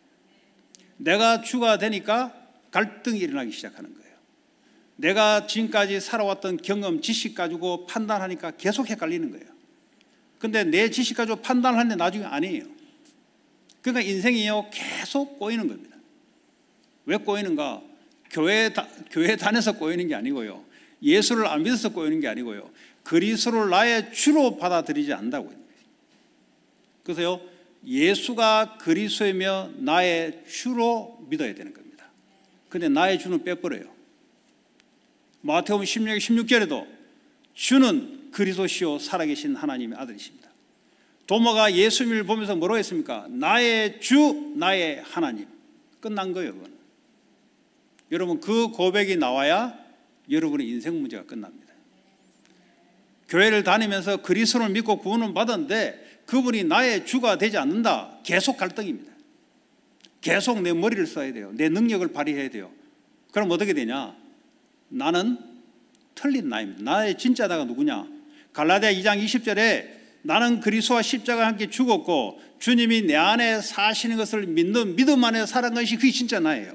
내가 주가 되니까 갈등이 일어나기 시작하는 거예요. 내가 지금까지 살아왔던 경험, 지식 가지고 판단하니까 계속 헷갈리는 거예요. 근데 내 지식 가지고 판단하는데 나중에 아니에요. 그러니까 인생이요, 계속 꼬이는 겁니다. 왜 꼬이는가? 교회 다녀서 꼬이는 게 아니고요, 예수를 안 믿어서 꼬이는 게 아니고요, 그리스도를 나의 주로 받아들이지 않는다고 있는 거예요. 그래서요, 예수가 그리스도이며 나의 주로 믿어야 되는 겁니다. 그런데 나의 주는 빼버려요. 마태복음 16절에도 주는 그리스도시요 살아계신 하나님의 아들이십니다. 도마가 예수님을 보면서 뭐라고 했습니까? 나의 주, 나의 하나님. 끝난 거예요. 그건. 여러분, 그 고백이 나와야 여러분의 인생 문제가 끝납니다. 교회를 다니면서 그리스도를 믿고 구원을 받았는데 그분이 나의 주가 되지 않는다. 계속 갈등입니다. 계속 내 머리를 써야 돼요. 내 능력을 발휘해야 돼요. 그럼 어떻게 되냐? 나는 틀린 나입니다. 나의 진짜 나가 누구냐? 갈라디아 2장 20절에 나는 그리스도와 십자가와 함께 죽었고 주님이 내 안에 사시는 것을 믿는 믿음 안에 살아간 것이 그게 진짜 나예요.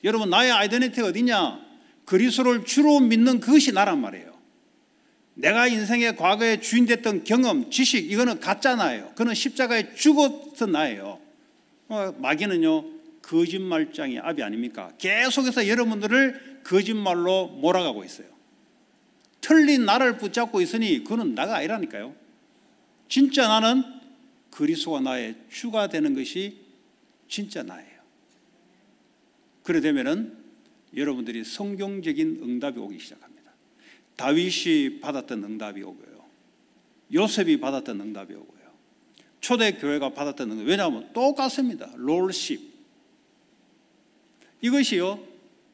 여러분, 나의 아이덴티티가 어디냐? 그리스도를 주로 믿는 그것이 나란 말이에요. 내가 인생의 과거에 주인 됐던 경험, 지식, 이거는 가짜 나예요. 그거는 십자가에 죽어서 나예요. 마귀는요, 거짓말장의 압이 아닙니까? 계속해서 여러분들을 거짓말로 몰아가고 있어요. 틀린 나를 붙잡고 있으니 그거는 나가 아니라니까요. 진짜 나는 그리스도가 나의 주가 되는 것이 진짜 나예요. 그래 되면은 여러분들이 성경적인 응답이 오기 시작합니다. 다윗이 받았던 응답이 오고요, 요셉이 받았던 응답이 오고요, 초대교회가 받았던 응답. 왜냐하면 똑같습니다. 롤십. 이것이요,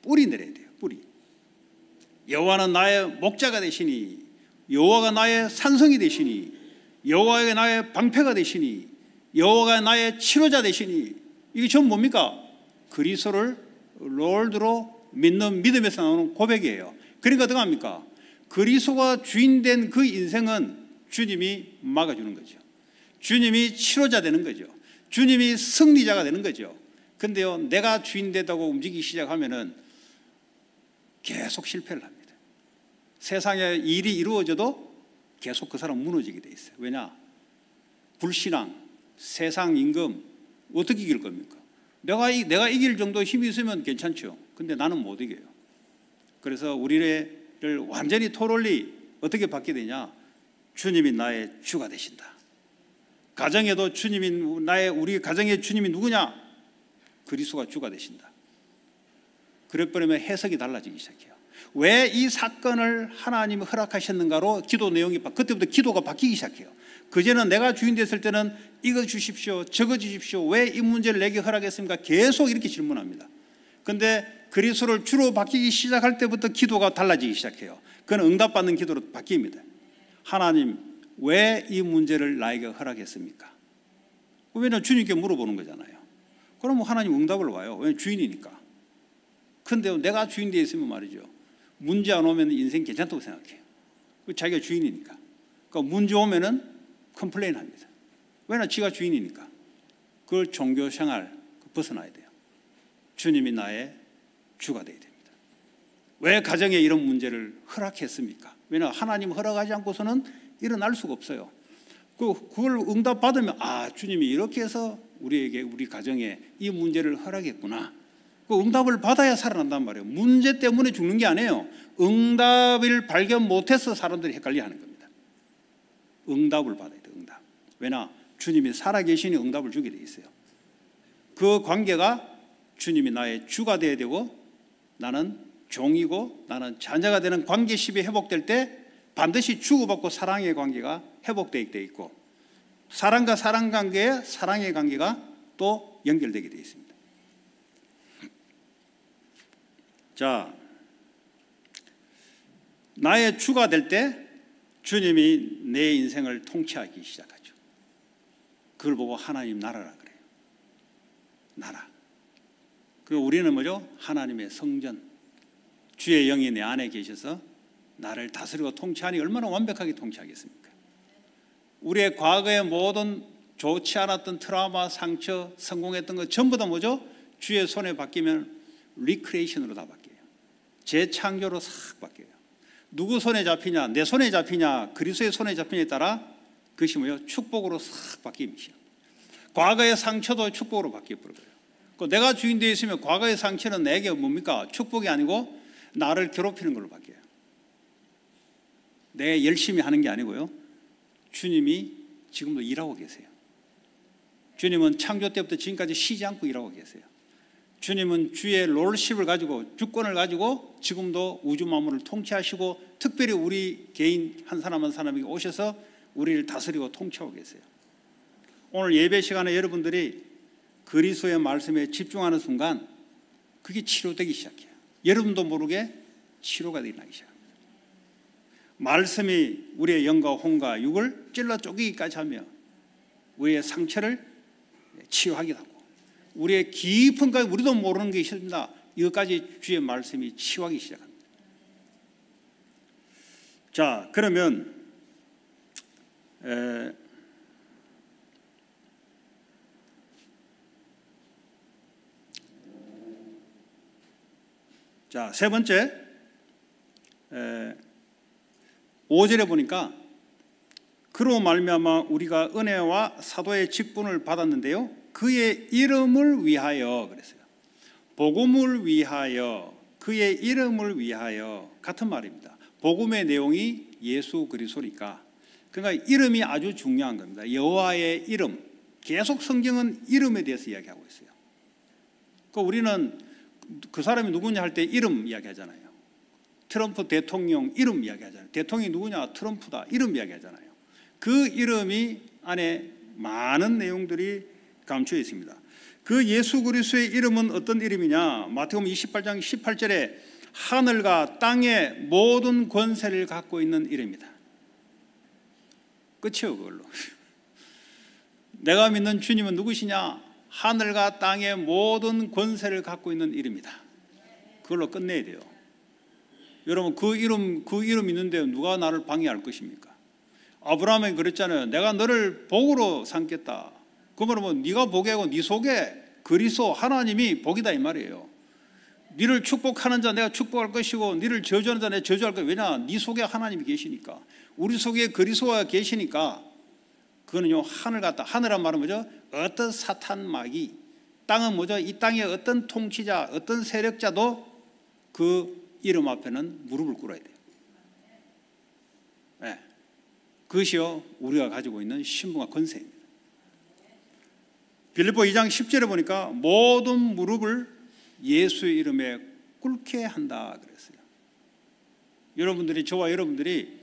뿌리 내려야 돼요. 뿌리. 여호와는 나의 목자가 되시니, 여호와가 나의 산성이 되시니, 여호와가 나의 방패가 되시니, 여호와가 나의 치료자 되시니. 이게 전부 뭡니까? 그리스도를 롤드로 믿는 믿음에서 나오는 고백이에요. 그러니까 어떻게 합니까? 그리스도가 주인된 그 인생은 주님이 막아주는 거죠. 주님이 치료자 되는 거죠. 주님이 승리자가 되는 거죠. 근데요, 내가 주인 되다고 움직이기 시작하면은 계속 실패를 합니다. 세상에 일이 이루어져도 계속 그 사람 무너지게 돼 있어요. 왜냐? 불신앙, 세상 임금 어떻게 이길 겁니까? 내가 이길 정도 힘이 있으면 괜찮죠. 근데 나는 못 이겨요. 그래서 우리를 완전히 토럴리 어떻게 받게 되냐? 주님이 나의 주가 되신다. 가정에도 우리 가정의 주님이 누구냐? 그리스도가 주가 되신다. 그래버리면 해석이 달라지기 시작해요. 왜 이 사건을 하나님이 허락하셨는가로 기도 내용이 그때부터 기도가 바뀌기 시작해요. 그전에는 내가 주인 됐을 때는 이거 주십시오, 저거 주십시오, 왜 이 문제를 내게 허락했습니까? 계속 이렇게 질문합니다. 그런데 그리스도를 주로 바뀌기 시작할 때부터 기도가 달라지기 시작해요. 그건 응답받는 기도로 바뀝니다. 하나님, 왜 이 문제를 나에게 허락했습니까? 왜냐면 주님께 물어보는 거잖아요. 그럼 하나님 응답을 와요. 왜냐면 주인이니까. 근데 내가 주인 되어 있으면 말이죠, 문제 안 오면 인생 괜찮다고 생각해요. 자기가 주인이니까. 그러니까 문제 오면은 컴플레인 합니다. 왜냐면 지가 주인이니까. 그걸 종교생활 벗어나야 돼요. 주님이 나의 주가 되어야 됩니다. 왜 가정에 이런 문제를 허락했습니까? 왜냐하면 하나님 허락하지 않고서는 일어날 수가 없어요. 그걸 응답받으면 주님이 이렇게 해서 우리 가정에 이 문제를 허락했구나. 그 응답을 받아야 살아난단 말이에요. 문제 때문에 죽는 게 아니에요. 응답을 발견 못해서 사람들이 헷갈려하는 겁니다. 응답을 받아야 돼요. 응답. 왜냐? 주님이 살아계시니 응답을 주게 돼 있어요. 그 관계가 주님이 나의 주가 되어야 되고 나는 종이고 나는 자녀가 되는 관계십이 회복될 때 반드시 주고받고 사랑의 관계가 회복되어 있고, 사랑과 사랑 관계에 사랑의 관계가 또 연결되게 되어 있습니다. 자, 나의 주가 될 때 주님이 내 인생을 통치하기 시작하죠. 그걸 보고 하나님 나라라 그래요. 나라. 그리고 우리는 뭐죠? 하나님의 성전, 주의 영이 내 안에 계셔서 나를 다스리고 통치하니 얼마나 완벽하게 통치하겠습니까? 우리의 과거의 모든 좋지 않았던 트라우마, 상처, 성공했던 것 전부 다 뭐죠? 주의 손에 바뀌면 리크레이션으로 다 바뀌어요. 재창조로 싹 바뀌어요. 누구 손에 잡히냐? 내 손에 잡히냐? 그리스도의 손에 잡히냐에 따라 그것이 뭐예요? 축복으로 싹 바뀝니다. 과거의 상처도 축복으로 바뀌어버려요. 내가 주인 되어 있으면 과거의 상처는 내게 뭡니까? 축복이 아니고 나를 괴롭히는 걸로 바뀌어요. 내 열심히 하는 게 아니고요, 주님이 지금도 일하고 계세요. 주님은 창조 때부터 지금까지 쉬지 않고 일하고 계세요. 주님은 주의 롤십을 가지고, 주권을 가지고 지금도 우주 만물을 통치하시고 특별히 우리 개인 한 사람 한 사람에게 오셔서 우리를 다스리고 통치하고 계세요. 오늘 예배 시간에 여러분들이 그리스도의 말씀에 집중하는 순간 그게 치료되기 시작해요. 여러분도 모르게 치료가 일어나기 시작합니다. 말씀이 우리의 영과 혼과 육을 찔러 쪼개기까지 하며 우리의 상처를 치유하기도 하고, 우리의 깊은 가 우리도 모르는 게 있습니다. 이것까지 주의 말씀이 치유하기 시작합니다. 자, 그러면 자, 세 번째 5절에 보니까 그로 말미암아 우리가 은혜와 사도의 직분을 받았는데요, 그의 이름을 위하여 그랬어요. 복음을 위하여, 그의 이름을 위하여, 같은 말입니다. 복음의 내용이 예수 그리스도니까, 그러니까 이름이 아주 중요한 겁니다. 여호와의 이름, 계속 성경은 이름에 대해서 이야기하고 있어요. 그러니까 우리는 그 사람이 누구냐 할 때 이름 이야기하잖아요. 트럼프 대통령 이름 이야기하잖아요. 대통령이 누구냐? 트럼프다. 이름 이야기하잖아요. 그 이름이 안에 많은 내용들이 감추어 있습니다. 그 예수 그리스도의 이름은 어떤 이름이냐? 마태복음 28장 18절에 하늘과 땅의 모든 권세를 갖고 있는 이름이다. 끝이에요, 그걸로. 내가 믿는 주님은 누구시냐? 하늘과 땅의 모든 권세를 갖고 있는 이름이다. 그걸로 끝내야 돼요. 여러분, 그 이름 있는데 누가 나를 방해할 것입니까? 아브라함이 그랬잖아요. 내가 너를 복으로 삼겠다. 그러면 네가 복이 아니고 네 속에 그리스도 하나님이 복이다 이 말이에요. 네를 축복하는 자 내가 축복할 것이고 네를 저주하는 자 내가 저주할 거야. 왜냐? 네 속에 하나님이 계시니까. 우리 속에 그리스도가 계시니까. 그거는요, 하늘이란 말은 뭐죠? 어떤 사탄 마귀, 땅은 뭐죠? 이 땅의 어떤 통치자, 어떤 세력자도 그 이름 앞에는 무릎을 꿇어야 돼요. 네. 그것이요, 우리가 가지고 있는 신분과 권세입니다. 빌립보 2장 10절에 보니까 모든 무릎을 예수의 이름에 꿇게 한다 그랬어요. 여러분들이, 저와 여러분들이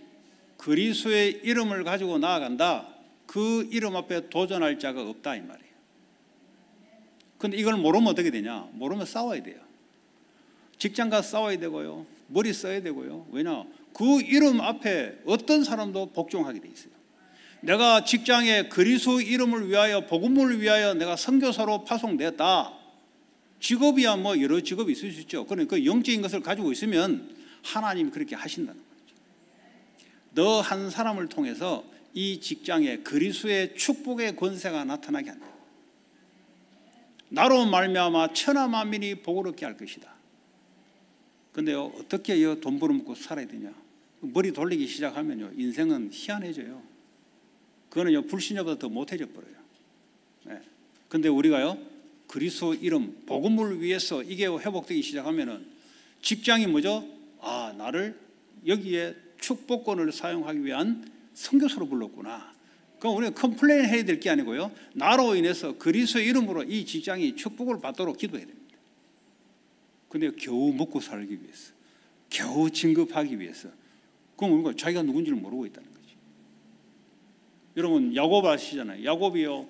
그리스도의 이름을 가지고 나아간다. 그 이름 앞에 도전할 자가 없다 이 말이에요. 그런데 이걸 모르면 어떻게 되냐? 모르면 싸워야 돼요. 직장 가서 싸워야 되고요. 머리 써야 되고요. 왜냐? 그 이름 앞에 어떤 사람도 복종하게 돼 있어요. 내가 직장에 그리스도 이름을 위하여, 복음을 위하여 내가 선교사로 파송되었다. 직업이야 뭐 여러 직업이 있을 수 있죠. 그러니까 그 영적인 것을 가지고 있으면 하나님이 그렇게 하신다는 거죠. 너 한 사람을 통해서 이 직장에 그리스도의 축복의 권세가 나타나게 한다. 나로 말미암아 천하 만민이 복을 얻게 할 것이다. 그런데요, 어떻게 돈 벌어먹고 살아야 되냐? 머리 돌리기 시작하면요, 인생은 희한해져요. 그거는요, 불신자보다 더 못해져 버려요. 네. 근데 우리가요, 그리스도 이름, 복음을 위해서 이게 회복되기 시작하면은 직장이 뭐죠? 아, 나를 여기에 축복권을 사용하기 위한 선교사로 불렀구나. 그럼 우리가 컴플레인 해야 될 게 아니고요, 나로 인해서 그리스도의 이름으로 이 직장이 축복을 받도록 기도해야 됩니다. 근데 겨우 먹고 살기 위해서, 겨우 진급하기 위해서, 그럼 우리가 자기가 누군지를 모르고 있다는 거지. 여러분 야곱 아시잖아요. 야곱이요,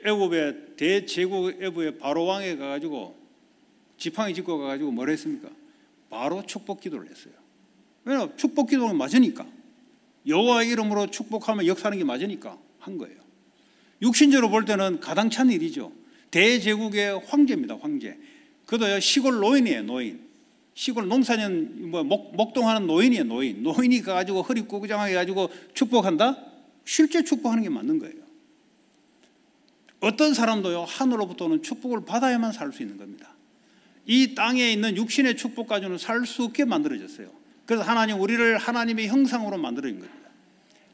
애굽의 대제국 애굽의 바로 왕에 가가지고 지팡이 짚고 가가지고 뭘 했습니까? 바로 축복 기도를 했어요. 왜냐하면 축복 기도는 맞으니까, 여호와의 이름으로 축복하면 역사하는 게 맞으니까 한 거예요. 육신적으로 볼 때는 가당찬 일이죠. 대제국의 황제입니다. 황제. 그도 시골 노인이에요. 노인. 시골 농사년 목동하는 노인이에요. 노인이 가가지고 허리 꾸부장하게 가지고 축복한다? 실제 축복하는 게 맞는 거예요. 어떤 사람도요, 하늘로부터는 축복을 받아야만 살 수 있는 겁니다. 이 땅에 있는 육신의 축복 가지고는 살 수 없게 만들어졌어요. 그래서 하나님, 우리를 하나님의 형상으로 만들어진 겁니다.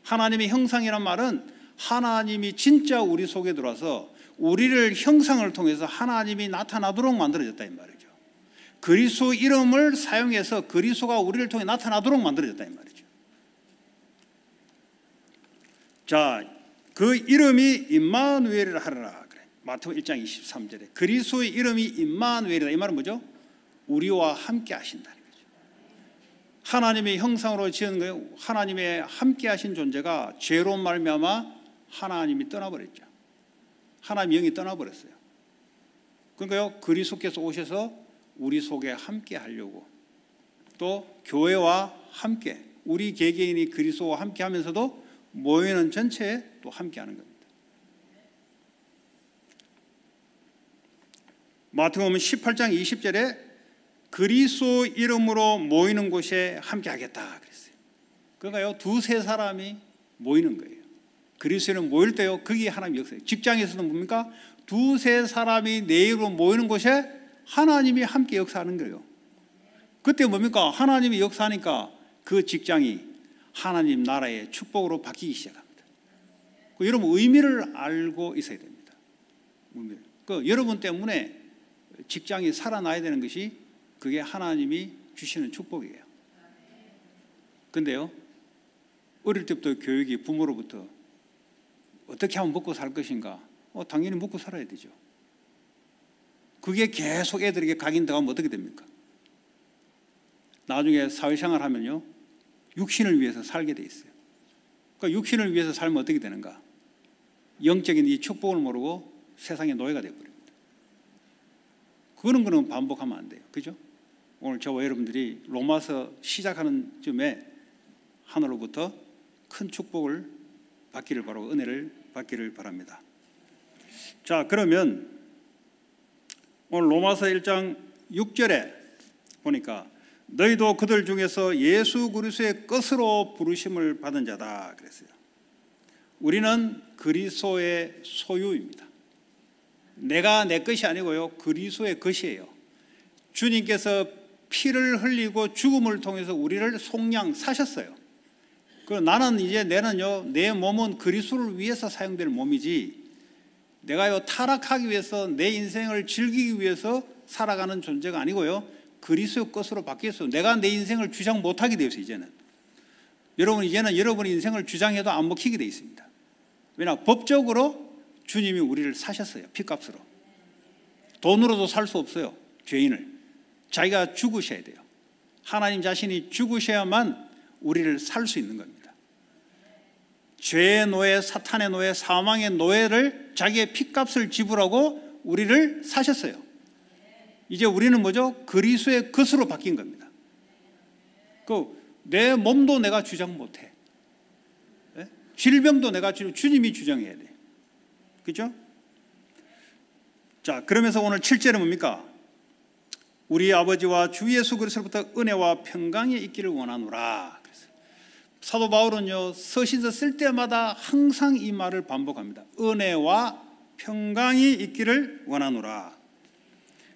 하나님의 형상이란 말은 하나님이 진짜 우리 속에 들어와서 우리를 형상을 통해서 하나님이 나타나도록 만들어졌다 이 말이죠. 그리스도 이름을 사용해서 그리스도가 우리를 통해 나타나도록 만들어졌다 이 말이죠. 자, 그 이름이 임마누엘이라 하리라 그래. 마태복음 1장 23절에 그리스도의 이름이 임마누엘이다. 이 말은 뭐죠? 우리와 함께 하신다는 거죠. 하나님의 형상으로 지은 거예요. 하나님의 함께 하신 존재가 죄로 말미암아 하나님이 떠나버렸죠. 하나님의 영이 떠나버렸어요. 그러니까요, 그리스도께서 오셔서 우리 속에 함께 하려고, 또 교회와 함께, 우리 개개인이 그리스도와 함께 하면서도 모이는 전체에 또 함께 하는 겁니다. 마태복음 18장 20절에 그리스도 이름으로 모이는 곳에 함께 하겠다 그랬어요. 그러니까요, 두세 사람이 모이는 거예요. 그리스도는 모일 때요, 그게 하나님의 역사예요. 직장에서는 뭡니까? 두세 사람이 내 이름으로 모이는 곳에 하나님이 함께 역사하는 거예요. 그때 뭡니까? 하나님이 역사하니까 그 직장이 하나님 나라의 축복으로 바뀌기 시작합니다. 여러분, 의미를 알고 있어야 됩니다. 여러분 때문에 직장이 살아나야 되는 것이, 그게 하나님이 주시는 축복이에요. 근데요, 어릴 때부터 교육이 부모로부터 어떻게 하면 먹고 살 것인가? 당연히 먹고 살아야 되죠. 그게 계속 애들에게 각인되면 어떻게 됩니까? 나중에 사회생활 하면요, 육신을 위해서 살게 돼 있어요. 그러니까 육신을 위해서 살면 어떻게 되는가? 영적인 이 축복을 모르고 세상의 노예가 되어버립니다. 그런 거는 반복하면 안 돼요. 그죠? 오늘 저와 여러분들이 로마서 시작하는 쯤에 하늘로부터 큰 축복을 받기를 바라고, 은혜를 받기를 바랍니다. 자, 그러면 오늘 로마서 1장 6절에 보니까 너희도 그들 중에서 예수 그리스도의 것으로 부르심을 받은 자다 그랬어요. 우리는 그리스도의 소유입니다. 내가 내 것이 아니고요, 그리스도의 것이에요. 주님께서 피를 흘리고 죽음을 통해서 우리를 속량 사셨어요. 그리고 나는 이제 내 몸은 그리스도를 위해서 사용될 몸이지, 내가요 타락하기 위해서 내 인생을 즐기기 위해서 살아가는 존재가 아니고요, 그리스도의 것으로 바뀌었어요. 내가 내 인생을 주장 못하게 되었어요. 이제는 여러분의 인생을 주장해도 안 먹히게 되어 있습니다. 왜냐? 법적으로 주님이 우리를 사셨어요. 피값으로. 돈으로도 살 수 없어요. 죄인을. 자기가 죽으셔야 돼요. 하나님 자신이 죽으셔야만 우리를 살 수 있는 겁니다. 죄의 노예, 사탄의 노예, 사망의 노예를 자기의 피값을 지불하고 우리를 사셨어요. 이제 우리는 뭐죠? 그리스도의 것으로 바뀐 겁니다. 내 몸도 내가 주장 못해. 질병도 내가 주님이 주장해야 돼. 그죠? 자, 그러면서 오늘 7절은 뭡니까? 우리 아버지와 주 예수 그리스도로부터 은혜와 평강이 있기를 원하노라. 사도 바울은요, 서신서 쓸 때마다 항상 이 말을 반복합니다. 은혜와 평강이 있기를 원하노라.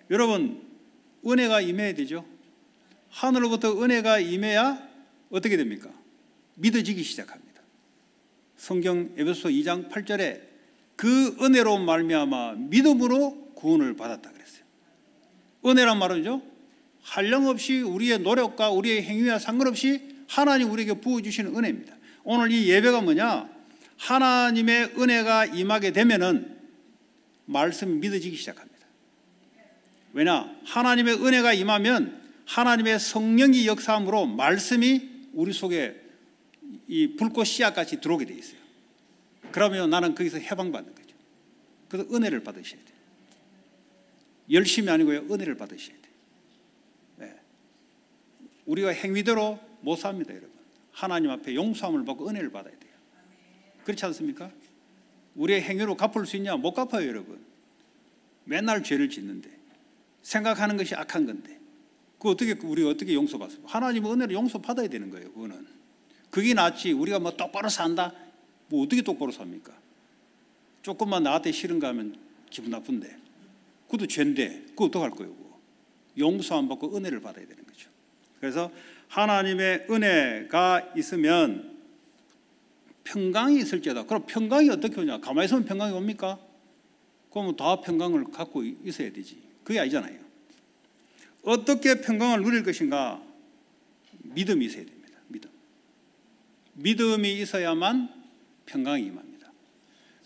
여러분, 은혜가 임해야 되죠. 하늘로부터 은혜가 임해야 어떻게 됩니까? 믿어지기 시작합니다. 성경 에베소서 2장 8절에 그 은혜로 말미암아 믿음으로 구원을 받았다 그랬어요. 은혜란 말은요, 한량없이 우리의 노력과 우리의 행위와 상관없이 하나님 우리에게 부어주시는 은혜입니다. 오늘 이 예배가 뭐냐? 하나님의 은혜가 임하게 되면은 말씀이 믿어지기 시작합니다. 왜냐? 하나님의 은혜가 임하면 하나님의 성령이 역사함으로 말씀이 우리 속에 이 불꽃 씨앗같이 들어오게 돼 있어요. 그러면 나는 거기서 해방받는 거죠. 그래서 은혜를 받으셔야 돼요. 열심이 아니고요, 은혜를 받으셔야 돼요. 네. 우리가 행위대로 못 삽니다, 여러분. 하나님 앞에 용서함을 받고 은혜를 받아야 돼요. 그렇지 않습니까? 우리의 행위로 갚을 수 있냐? 못 갚아요, 여러분. 맨날 죄를 짓는데, 생각하는 것이 악한 건데, 우리가 어떻게 용서받습니까? 하나님의 은혜를 용서받아야 되는 거예요. 그게 낫지. 우리가 뭐 똑바로 산다? 뭐 어떻게 똑바로 삽니까? 조금만 나한테 싫은가 하면 기분 나쁜데, 그것도 죄인데 그거 어떡할 거예요? 용서 안 받고 은혜를 받아야 되는 거죠. 그래서 하나님의 은혜가 있으면 평강이 있을지어다. 그럼 평강이 어떻게 오냐? 가만히 있으면 평강이 옵니까? 그러면 다 평강을 갖고 있어야 되지. 그게 아니잖아요. 어떻게 평강을 누릴 것인가? 믿음이 있어야 됩니다. 믿음이 있어야만 평강이 임합니다.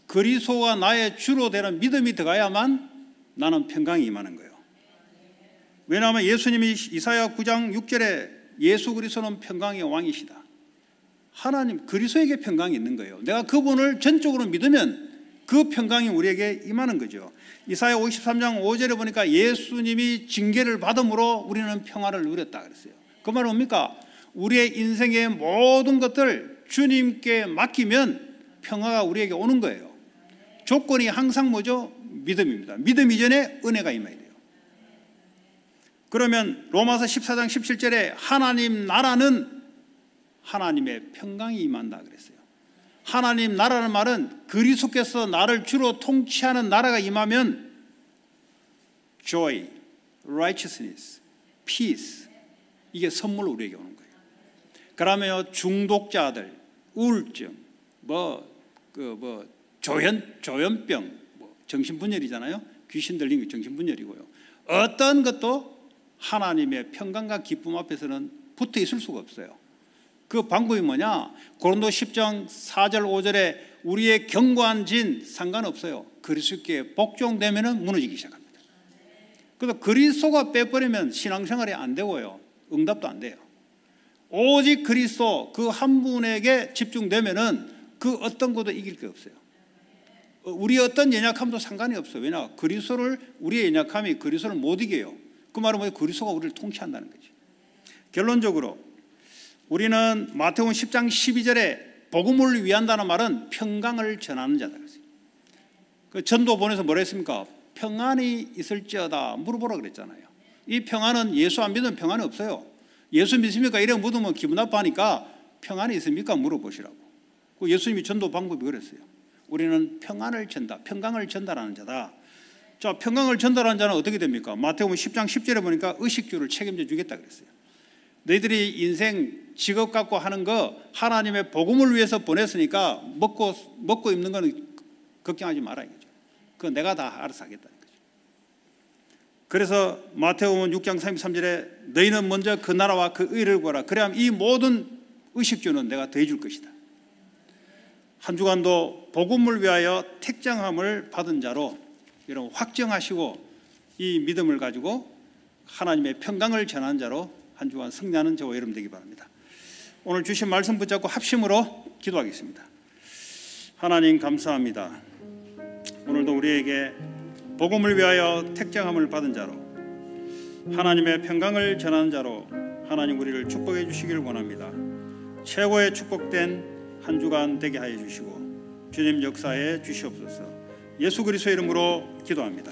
그리스도가 나의 주로 되는 믿음이 들어가야만 나는 평강이 임하는 거예요. 왜냐하면 예수님이 이사야 9장 6절에 예수 그리스도는 평강의 왕이시다. 하나님 그리스도에게 평강이 있는 거예요. 내가 그분을 전적으로 믿으면 그 평강이 우리에게 임하는 거죠. 이사야 53장 5절에 보니까 예수님이 징계를 받음으로 우리는 평화를 누렸다 그랬어요. 그 말은 뭡니까? 우리의 인생의 모든 것들 주님께 맡기면 평화가 우리에게 오는 거예요. 조건이 항상 뭐죠? 믿음입니다. 믿음 이전에 은혜가 임해야 돼요. 그러면 로마서 14장 17절에 하나님 나라는 하나님의 평강이 임한다 그랬어요. 하나님 나라는 말은 그리스도께서 나를 주로 통치하는 나라가 임하면 joy, righteousness, peace 이게 선물로 우리에게 오는 거예요. 그러면 중독자들, 우울증, 조현병, 정신분열이잖아요. 귀신 들린 게 정신분열이고요. 어떤 것도 하나님의 평강과 기쁨 앞에서는 붙어 있을 수가 없어요. 그 방법이 뭐냐? 고린도 10장 4절 5절에 우리의 견고한 진 상관없어요. 그리스도께 복종되면 무너지기 시작합니다. 그래서 그리스도가 빼버리면 신앙생활이 안 되고요. 응답도 안 돼요. 오직 그리스도 그 한 분에게 집중되면은 그 어떤 것도 이길 게 없어요. 우리의 어떤 연약함도 상관이 없어요. 왜냐? 우리의 연약함이 그리스도를 못 이겨요. 그 말은 뭐예요? 그리스도가 우리를 통치한다는 거죠. 결론적으로 우리는 마태복음 10장 12절에 복음을 위한다는 말은 평강을 전하는 자다 그랬어요. 그 전도 보내서 뭐라 했습니까? 평안이 있을지어다 물어보라 그랬잖아요. 이 평안은 예수 안 믿으면 평안이 없어요. 예수 믿습니까? 이래 묻으면 기분 나빠하니까 평안이 있습니까? 물어보시라고. 그 예수님이 전도 방법이 그랬어요. 우리는 평안을 전달, 평강을 전달하는 자다. 자, 평강을 전달하는 자는 어떻게 됩니까? 마태복음 10장 10절에 보니까 의식주를 책임져 주겠다 그랬어요. 너희들이 인생 직업 갖고 하는 거 하나님의 복음을 위해서 보냈으니까 먹고 입는 거는 걱정하지 마라 이거죠. 그거 내가 다 알아서 하겠다는 거죠. 그래서 마태복음 6장 33절에 너희는 먼저 그 나라와 그 의를 구하라. 그래야만 이 모든 의식주는 내가 더해 줄 것이다. 한 주간도 복음을 위하여 택정함을 받은 자로 여러분 확정하시고 이 믿음을 가지고 하나님의 평강을 전하는 자로 한 주간 승리하는 저와 여러분 되기 바랍니다. 오늘 주신 말씀 붙잡고 합심으로 기도하겠습니다. 하나님 감사합니다. 오늘도 우리에게 복음을 위하여 택정함을 받은 자로 하나님의 평강을 전하는 자로 하나님 우리를 축복해 주시기를 원합니다. 최고의 축복된 한 주간 되게 하여 주시고 주님 역사에 주시옵소서. 예수 그리스도의 이름으로 기도합니다.